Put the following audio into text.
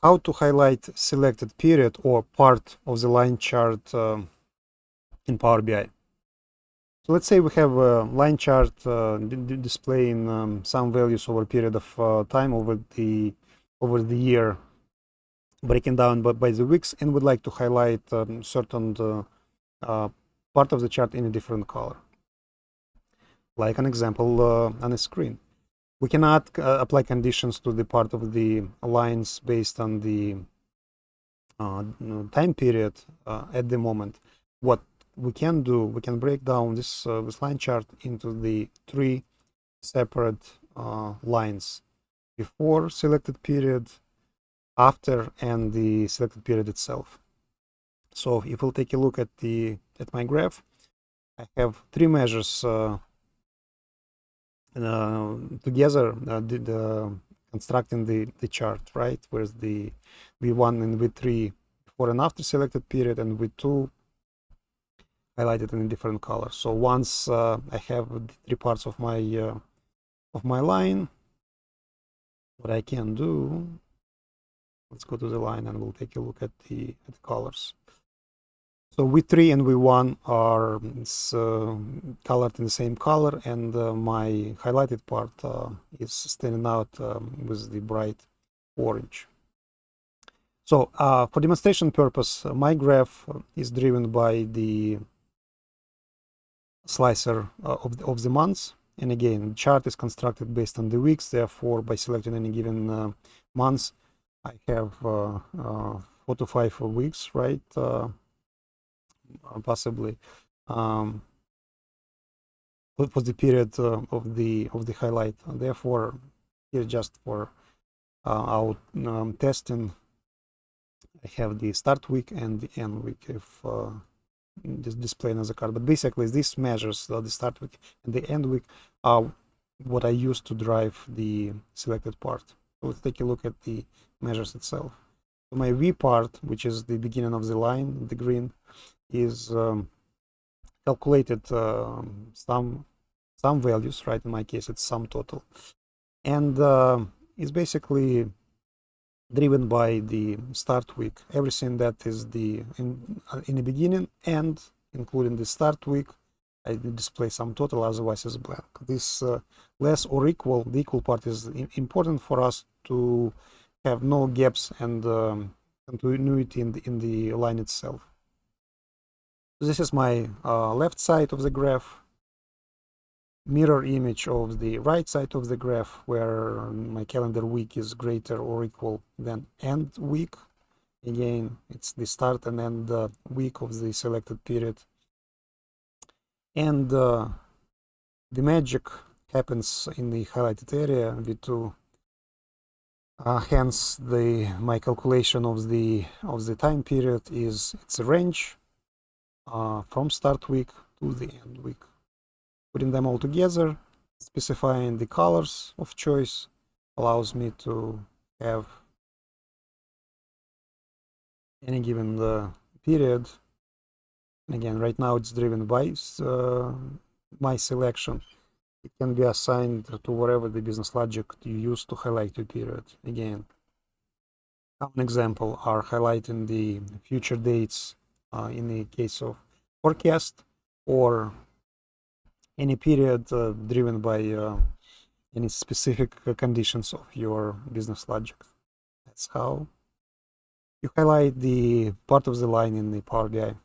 how to highlight selected period or part of the line chart in Power BI. So let's say we have a line chart displaying some values over a period of time over the year, breaking down by the weeks, and would like to highlight certain part of the chart in a different color. Like an example on a screen. We cannot apply conditions to the part of the lines based on the time period at the moment. What we can do, we can break down this line chart into the 3 separate lines: before selected period, after, and the selected period itself. So if we'll take a look at my graph, I have 3 measures together constructing the chart, right? Where's the V1 and V3 before and after selected period, and V2 highlighted in a different color. So once I have the 3 parts of my line, what I can do, let's go to the line and we'll take a look at the colors. So V3 and V1 are colored in the same color, and my highlighted part is standing out with the bright orange. So for demonstration purpose, my graph is driven by the slicer of the months. And again, the chart is constructed based on the weeks. Therefore, by selecting any given months, I have 4 to 5 weeks, right? Possibly for the period of the highlight. Therefore, here just for our testing, I have the start week and the end week if displayed as a card. But basically, these measures, the start week and the end week, are what I use to drive the selected part. So let's take a look at the measures itself. So my V part, which is the beginning of the line, the green, is calculated some values, right? In my case, it's sum total, and is basically driven by the start week. Everything that is in the beginning and including the start week, I display sum total, otherwise it's blank. This less or equal, the equal part is important for us to have no gaps and continuity in the line itself. This is my left side of the graph, mirror image of the right side of the graph, where my calendar week is greater or equal than end week. Again, it's the start and end week of the selected period. And the magic happens in the highlighted area, V2. Hence, my calculation of the time period it's a range from start week to the end week. Putting them all together, specifying the colors of choice, allows me to have any given period. And again, right now it's driven by my selection. It can be assigned to whatever the business logic you use to highlight your period. Again, common example are highlighting the future dates in the case of forecast, or any period driven by any specific conditions of your business logic. That's how you highlight the part of the line in the Power BI.